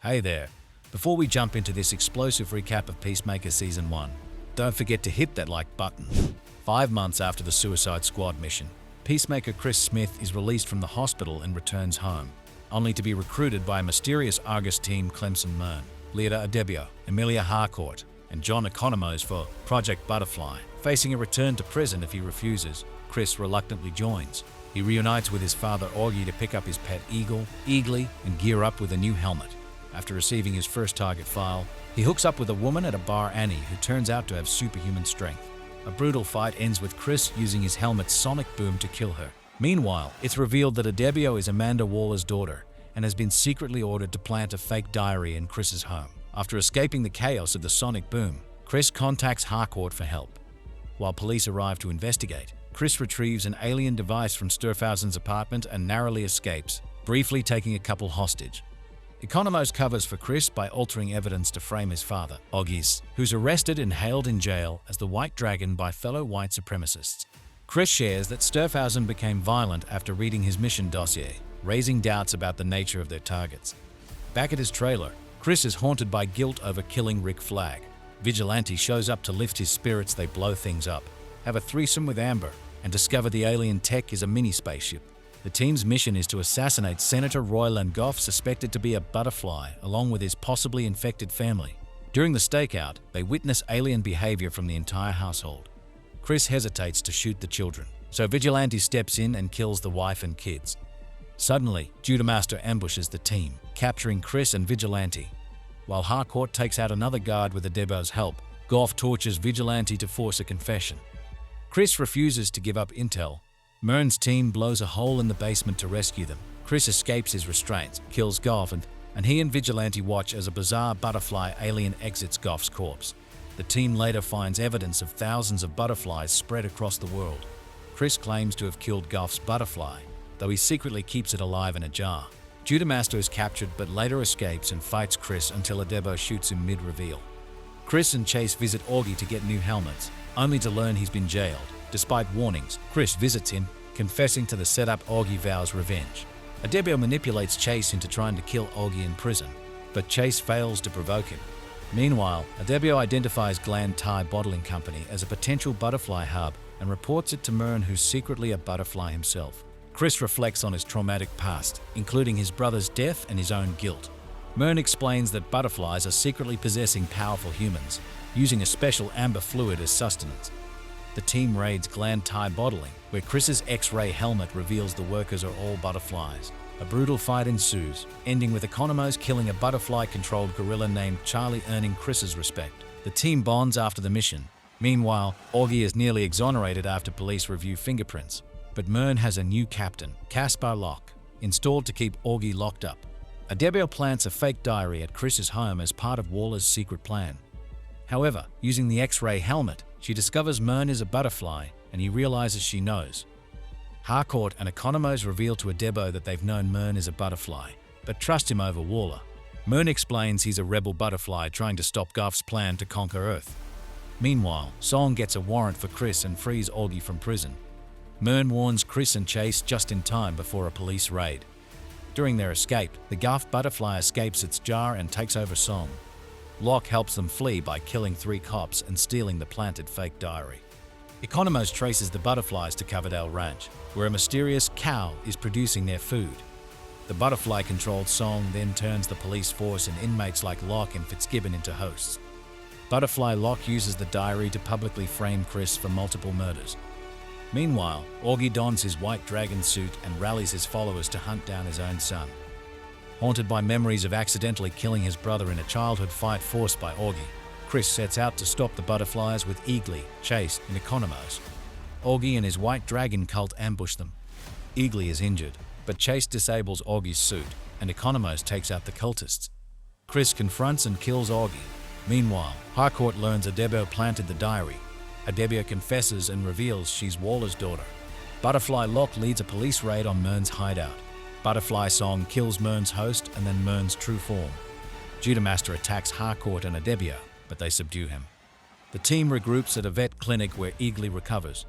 Hey there. Before we jump into this explosive recap of Peacemaker Season 1, don't forget to hit that like button. 5 months after the Suicide Squad mission, Peacemaker Chris Smith is released from the hospital and returns home, only to be recruited by a mysterious Argus team Clemson Mern, Leader Adebio, Emilia Harcourt, and John Economos for Project Butterfly. Facing a return to prison if he refuses, Chris reluctantly joins. He reunites with his father Augie to pick up his pet eagle, Eagly, and gear up with a new helmet. After receiving his first target file, he hooks up with a woman at a bar, Annie, who turns out to have superhuman strength. A brutal fight ends with Chris using his helmet's sonic boom to kill her. Meanwhile, it's revealed that Adebio is Amanda Waller's daughter and has been secretly ordered to plant a fake diary in Chris's home. After escaping the chaos of the sonic boom, Chris contacts Harcourt for help. While police arrive to investigate, Chris retrieves an alien device from Sturfhausen's apartment and narrowly escapes, briefly taking a couple hostage. Economos covers for Chris by altering evidence to frame his father, Augie, who's arrested and hailed in jail as the White Dragon by fellow white supremacists. Chris shares that Sturfhausen became violent after reading his mission dossier, raising doubts about the nature of their targets. Back at his trailer, Chris is haunted by guilt over killing Rick Flag. Vigilante shows up to lift his spirits. They blow things up, have a threesome with Amber, and discover the alien tech is a mini spaceship. The team's mission is to assassinate Senator Roy Langoff, suspected to be a butterfly, along with his possibly infected family. During the stakeout, they witness alien behavior from the entire household. Chris hesitates to shoot the children, so Vigilante steps in and kills the wife and kids. Suddenly, Judamaster ambushes the team, capturing Chris and Vigilante. While Harcourt takes out another guard with Adebio's help, Goff tortures Vigilante to force a confession. Chris refuses to give up intel. Mern's team blows a hole in the basement to rescue them. Chris escapes his restraints, kills Goff, and he and Vigilante watch as a bizarre butterfly alien exits Goff's corpse. The team later finds evidence of thousands of butterflies spread across the world. Chris claims to have killed Goff's butterfly, though he secretly keeps it alive in a jar. Judamaster is captured but later escapes and fights Chris until Adebio shoots him mid-reveal. Chris and Chase visit Augie to get new helmets, only to learn he's been jailed. Despite warnings, Chris visits him, confessing to the setup. Augie vows revenge. Adebio manipulates Chase into trying to kill Augie in prison, but Chase fails to provoke him. Meanwhile, Adebio identifies Gland Thai Bottling Company as a potential butterfly hub and reports it to Mern, who's secretly a butterfly himself. Chris reflects on his traumatic past, including his brother's death and his own guilt. Mern explains that butterflies are secretly possessing powerful humans, using a special amber fluid as sustenance. The team raids Gland Thai Bottling, where Chris's X-ray helmet reveals the workers are all butterflies. A brutal fight ensues, ending with Economos killing a butterfly-controlled gorilla named Charlie, earning Chris's respect. The team bonds after the mission. Meanwhile, Augie is nearly exonerated after police review fingerprints. But Mern has a new captain, Caspar Locke, installed to keep Augie locked up. Adebio plants a fake diary at Chris's home as part of Waller's secret plan. However, using the X-ray helmet, she discovers Mern is a butterfly, and he realizes she knows. Harcourt and Economos reveal to Adebio that they've known Mern is a butterfly, but trust him over Waller. Mern explains he's a rebel butterfly trying to stop Goff's plan to conquer Earth. Meanwhile, Song gets a warrant for Chris and frees Augie from prison. Mern warns Chris and Chase just in time before a police raid. During their escape, the Goff butterfly escapes its jar and takes over Song. Locke helps them flee by killing 3 cops and stealing the planted fake diary. Economos traces the butterflies to Coverdale Ranch, where a mysterious cow is producing their food. The butterfly-controlled Song then turns the police force and inmates like Locke and Fitzgibbon into hosts. Butterfly Locke uses the diary to publicly frame Chris for multiple murders. Meanwhile, Augie dons his White Dragon suit and rallies his followers to hunt down his own son. Haunted by memories of accidentally killing his brother in a childhood fight forced by Augie, Chris sets out to stop the butterflies with Eagly, Chase, and Economos. Augie and his White Dragon cult ambush them. Eagly is injured, but Chase disables Augie's suit, and Economos takes out the cultists. Chris confronts and kills Augie. Meanwhile, Harcourt learns Adebio planted the diary. Adebio confesses and reveals she's Waller's daughter. Butterfly Locke leads a police raid on Mern's hideout. Butterfly Song kills Mern's host and then Mern's true form. Judamaster attacks Harcourt and Adebio, but they subdue him. The team regroups at a vet clinic where Eagly recovers.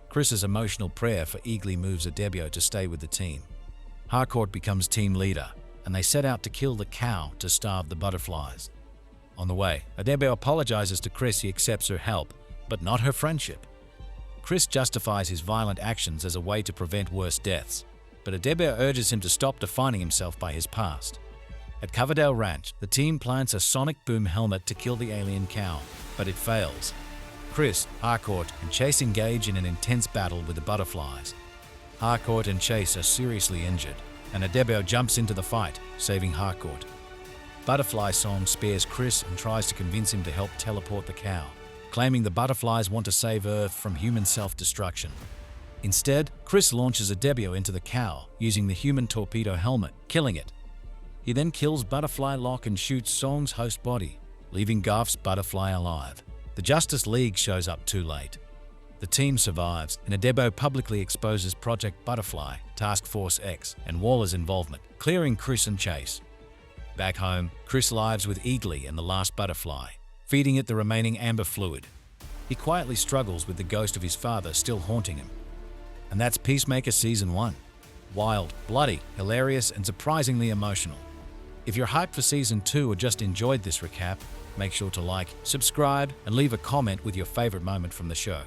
Chris's emotional prayer for Eagly moves Adebio to stay with the team. Harcourt becomes team leader, and they set out to kill the cow to starve the butterflies. On the way, Adebo apologizes to Chris. He accepts her help, but not her friendship. Chris justifies his violent actions as a way to prevent worse deaths, but Adebo urges him to stop defining himself by his past. At Coverdale Ranch, the team plants a sonic boom helmet to kill the alien cow, but it fails. Chris, Harcourt, and Chase engage in an intense battle with the butterflies. Harcourt and Chase are seriously injured, and Adebo jumps into the fight, saving Harcourt. Butterfly Song spares Chris and tries to convince him to help teleport the cow, claiming the butterflies want to save Earth from human self-destruction. Instead, Chris launches Adebo into the cow using the human torpedo helmet, killing it. He then kills Butterfly Lock and shoots Song's host body, leaving Garf's butterfly alive. The Justice League shows up too late. The team survives, and Adebo publicly exposes Project Butterfly, Task Force X, and Waller's involvement, clearing Chris and Chase. Back home, Chris lives with Eagly and the last butterfly, feeding it the remaining amber fluid. He quietly struggles with the ghost of his father still haunting him. And that's Peacemaker Season 1. Wild, bloody, hilarious, and surprisingly emotional. If you're hyped for Season 2 or just enjoyed this recap, make sure to like, subscribe, and leave a comment with your favorite moment from the show.